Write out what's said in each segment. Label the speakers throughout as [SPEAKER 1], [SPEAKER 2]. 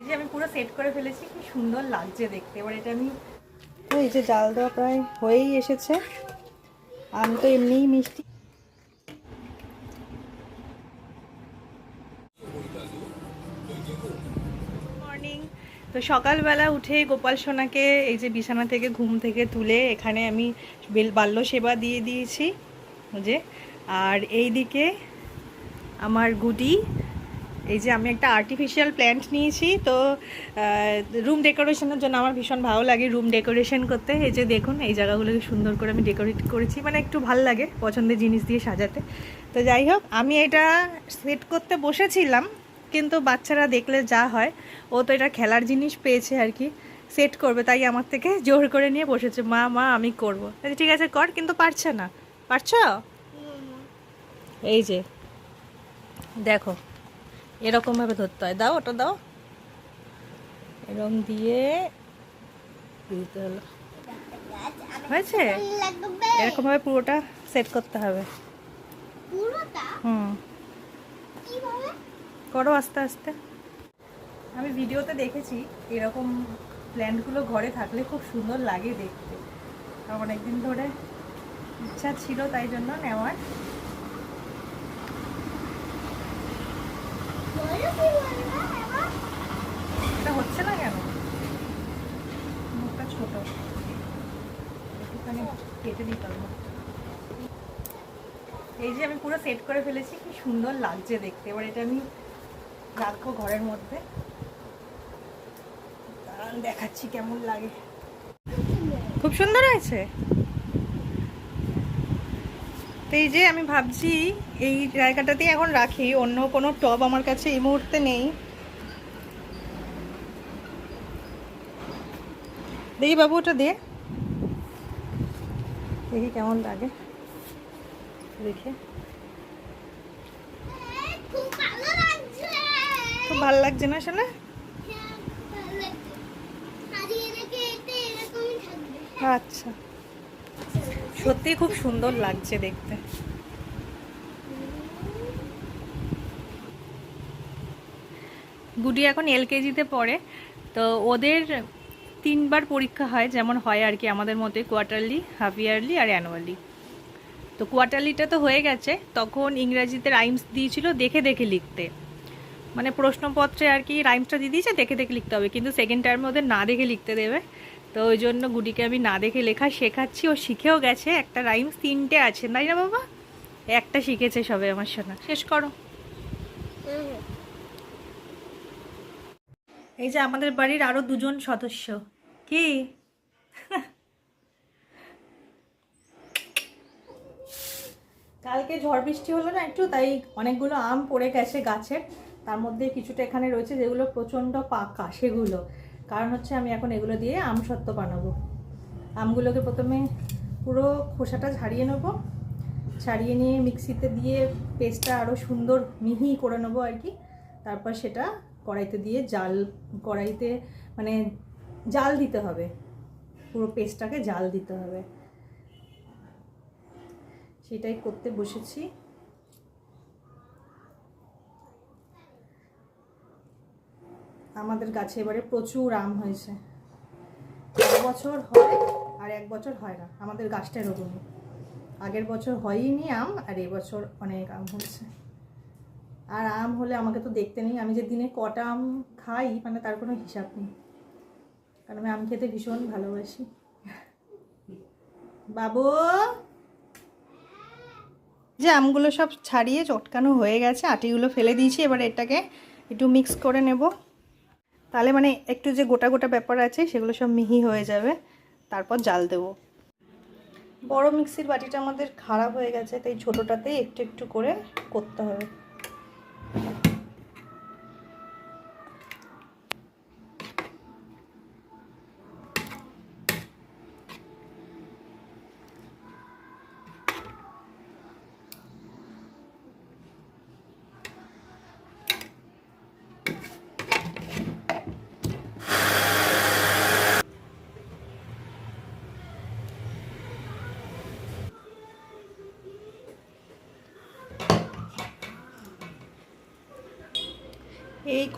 [SPEAKER 1] এই যে আমি পুরো সেট করে ফেলেছি, কি সুন্দর লাগছে দেখতে। এবার এটা আমি এই যে জাল দেওয়া প্রায় হয়েই এসেছে। আম তো এমনিই মিষ্টি। মর্নিং। তো সকালবেলা উঠে গোপাল সোনাকে এই যে বিছানা থেকে ঘুম থেকে তুলে এখানে আমি বাল্য সেবা দিয়ে দিয়েছি যে। আর এই দিকে আমার গুডি, এই যে আমি একটা আর্টিফিশিয়াল প্ল্যান্ট নিয়েছি। তো রুম ডেকোরেশনের জন্য আমার ভীষণ ভালো লাগে রুম ডেকোরেশন করতে। এই যে দেখুন, এই জায়গাগুলোকে সুন্দর করে আমি ডেকোরেট করেছি, মানে একটু ভাল লাগে পছন্দের জিনিস দিয়ে সাজাতে। তো যাই হোক, আমি এটা সেট করতে বসেছিলাম, কিন্তু বাচ্চারা দেখলে যা হয়, ও তো এটা খেলার জিনিস পেয়েছে আর কি, সেট করবে, তাই আমার থেকে জোর করে নিয়ে বসেছে, মা মা আমি করবো। ঠিক আছে কর, কিন্তু পারছে না। পারছো? এই যে দেখো, এরকমভাবে ধরতে হয়। দাও, ওটা দাও, এরকম দিয়ে দিতে হলো। হয়েছে? এরকমভাবে পুরোটা সেট করতে হবে। হুম, করো আস্তে আস্তে। আমি ভিডিওতে দেখেছি এরকম প্ল্যান্টগুলো ঘরে থাকলে খুব সুন্দর লাগে দেখতে। অনেকদিন ধরে ইচ্ছা ছিল, তাই জন্য নেওয়ার। এটা হচ্ছে না কেন? মুখটা ছোট, একটুখানি কেটে দিতে হবে। এই যে আমি পুরো সেট করে ফেলেছি, কি সুন্দর লাগছে দেখতে। এবার এটা আমি রাখবো ঘরের মধ্যে, দেখাচ্ছি কেমন লাগে। খুব সুন্দর হয়েছে। তো এই যে আমি ভাবছি এই জায়গাটাতেই এখন রাখি, অন্য কোনো টব আমার কাছে এই মুহূর্তে নেই। দেখি বাবু, ওটা দে, দেখি কেমন লাগে দেখে। খুব ভালো লাগছে না শোনা? আচ্ছা, সত্যি খুব সুন্দর লাগছে দেখতে। গুডি এখন এলকেজিতে পড়ে। তো ওদের 3বার পরীক্ষা হয়, যেমন হয় আর কি আমাদের মতে, কোয়ার্টারলি, হাফ ইয়ারলি আর অ্যানুয়ালি। তো কোয়ার্টারলিটা তো হয়ে গেছে, তখন ইংরাজিতে রাইমস দিয়েছিল দেখে দেখে লিখতে, মানে প্রশ্নপত্রে আর কি রাইমসটা দিয়ে দিয়েছে, দেখে দেখে লিখতে হবে, কিন্তু সেকেন্ড টার্মে ওদের না দেখে লিখতে দেবে। তো ওই জন্য গুডিকে আমি না দেখে লেখা শেখাচ্ছি। ও শিখেও গেছে, একটা রাইমস 3টে আছে, তাই না বাবা? একটা শিখেছে সবে আমার শোনা। শেষ করো। এই যে আমাদের বাড়ির আরো 2জন সদস্য। কি কালকে ঝড় বৃষ্টি হলো না একটু, তাই অনেকগুলো আম পড়ে গেছে গাছের। তার মধ্যে কিছুটা এখানে রয়েছে যেগুলো প্রচণ্ড পাকা, সেগুলো কারণ হচ্ছে আমি এখন এগুলো দিয়ে আম সত্ত্ব বানাবো। আমগুলোকে প্রথমে পুরো খোসাটা ছাড়িয়ে নেবো, ছাড়িয়ে নিয়ে মিক্সিতে দিয়ে পেস্টটা আরও সুন্দর মিহি করে নেবো আর কি। তারপর সেটা কড়াইতে দিয়ে কড়াইতে মানে জাল দিতে হবে, পুরো পেস্টটাকে জাল দিতে হবে, সেটাই করতে বসেছি। আমাদের গাছে এবারে প্রচুর আম হয়েছে। 1 বছর হয় আর 1 বছর হয় না, আমাদের গাছটা এরকমই। আগের বছর হয়নি আম, আর এবছর অনেক আম হয়েছে। আর আম হলে আমাকে তো দেখতে নেই, আমি যে দিনে কটা আম খাই মানে তার কোনো হিসাব নেই, কারণ আমি আম খেতে ভীষণ ভালোবাসি। বাবু, যে আমগুলো সব ছাড়িয়ে চটকানো হয়ে গেছে, আটিগুলো ফেলে দিয়েছি। এবার এটাকে একটু মিক্স করে নেব, তাহলে মানে একটু যে গোটা গোটা ব্যাপার আছে সেগুলো সব মিহি হয়ে যাবে। তারপর জাল দেব। বড় মিক্সির বাটিটা আমাদের খারাপ হয়ে গেছে, তাই ছোটোটাতেই একটু একটু করে করতে হবে।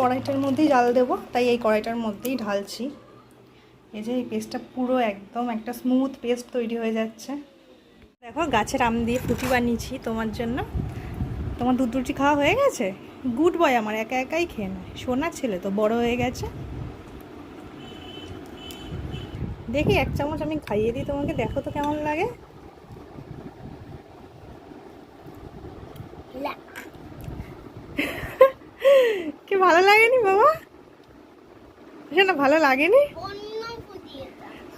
[SPEAKER 1] কড়াইটার মধ্যেই জাল দেবো, তাই এই কড়াইটার মধ্যেই ঢালছি। এই যে এই পেস্টটা পুরো একদম একটা স্মুথ পেস্ট তৈরি হয়ে যাচ্ছে। দেখো গাছের আম দিয়ে ফুটি বানিয়েছি তোমার জন্য। তোমার দুধ রুটি খাওয়া হয়ে গেছে? গুড বয় আমার, একা একাই খেয়ে নেয়, সোনার ছেলে তো, বড় হয়ে গেছে। দেখি এক চামচ আমি খাইয়ে দিই তোমাকে, দেখো তো কেমন লাগে। কি ভালো লাগেনি বাবা? শোনা ভালো লাগেনি?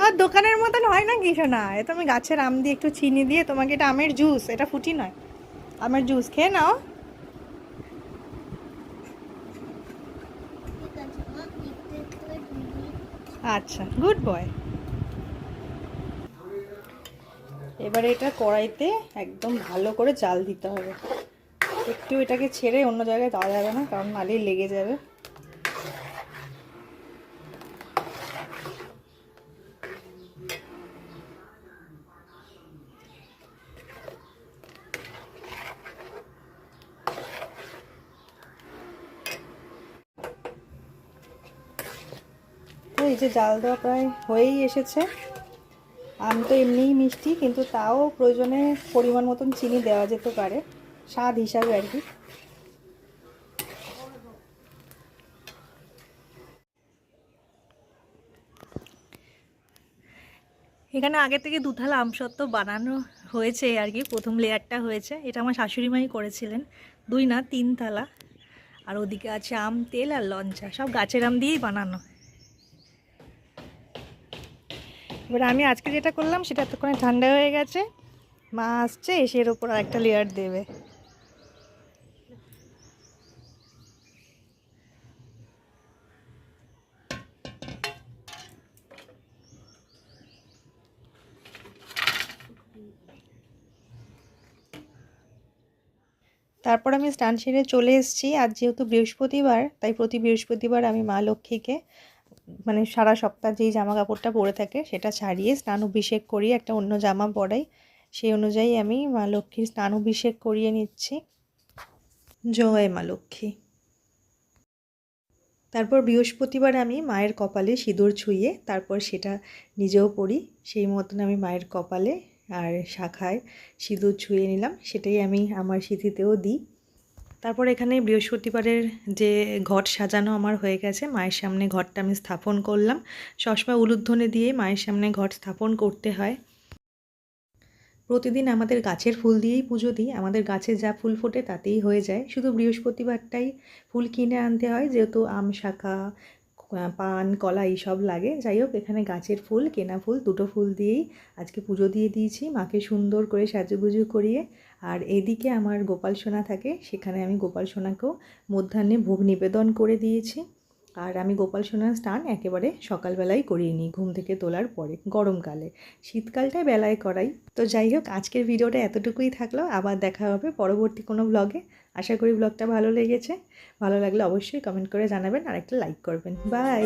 [SPEAKER 1] আর দোকানের মতন হয় না কি শোনা, এ তো আমি গাছের আম দিয়ে একটু চিনি দিয়ে তোমাকে, এটা আমের জুস, এটা ফুটি নয়, আমের জুস, খেয়ে নাও। আচ্ছা, গুড বয়। এবারে এটা কড়াইতে একদম ভালো করে জাল দিতে হবে। একটু এটাকে ছেড়ে অন্য জায়গায় দেওয়া যাবে না, কারণ নালেই লেগে যাবে। তো এই যে জাল দেওয়া প্রায় হয়েই এসেছে। আম তো এমনিই মিষ্টি, কিন্তু তাও প্রয়োজনে পরিমাণ মতন চিনি দেওয়া যেতে পারে, স্বাদ হিসাবে আর কি। এখানে আগে থেকে দুথালা আমসত্ত্ব বানানো হয়েছে আর কি, প্রথম লেয়ারটা হয়েছে, এটা আমার শাশুড়ি মাই করেছিলেন, 2 না 3 থালা। আর ওদিকে আছে আম, তেল আর লঞ্চা, সব গাছের আম দিয়েই বানানো। এবার আমি আজকে যেটা করলাম সেটা এতক্ষণে ঠান্ডা হয়ে গেছে, মা আসছে, এসে এর ওপর একটা লেয়ার দেবে। তারপর আমি স্নান সেরে চলে এসেছি। আজ যেহেতু বৃহস্পতিবার, তাই প্রতি বৃহস্পতিবার আমি মা লক্ষ্মীকে মানে সারা সপ্তাহ যেই জামা কাপড়টা পরে থাকে সেটা ছাড়িয়ে স্নান অভিষেক করিয়ে একটা অন্য জামা পরাই। সেই অনুযায়ী আমি মা লক্ষ্মীর স্নান অভিষেক করিয়ে নিচ্ছি। জয় মা লক্ষ্মী। তারপর বৃহস্পতিবার আমি মায়ের কপালে সিঁদুর ছুঁয়ে তারপর সেটা নিজেও পরি, সেই মতন আমি মায়ের কপালে আর শাখায় সিঁদুর ছুঁয়ে নিলাম, সেটাই আমি আমার সিঁথিতেও দিই। তারপর এখানে বৃহস্পতিবারের যে ঘট সাজানো আমার হয়ে গেছে, মায়ের সামনে ঘটটা আমি স্থাপন করলাম। সবসময় উলুধ্বনি দিয়ে মায়ের সামনে ঘট স্থাপন করতে হয়। প্রতিদিন আমাদের গাছের ফুল দিয়েই পুজো দিই, আমাদের গাছে যা ফুল ফোটে তাতেই হয়ে যায়, শুধু বৃহস্পতিবারটাই ফুল কিনে আনতে হয়, যেহেতু আম শাখা, পান, কলা এইসব লাগে। যাই হোক, এখানে গাছের ফুল, কেনা ফুল, দুটো ফুল দিয়েই আজকে পুজো দিয়ে দিয়েছি মাকে সুন্দর করে সাজুগুজু করিয়ে। আর এদিকে আমার গোপাল সোনা থাকে, সেখানে আমি গোপাল সোনাকেও মধ্যাহ্নে ভোগ নিবেদন করে দিয়েছি। আর আমি গোপাল সোনার স্নান একেবারে সকালবেলাই করিয়ে নিই, ঘুম থেকে তোলার পরে, গরমকালে। শীতকালটায় বেলায় করাই। তো যাই হোক, আজকের ভিডিওটা এতটুকুই থাকলো, আবার দেখা হবে পরবর্তী কোনো ব্লগে। আশা করি ব্লগটা ভালো লেগেছে। ভালো লাগলে অবশ্যই কমেন্ট করে জানাবেন আর একটা লাইক করবেন। বাই।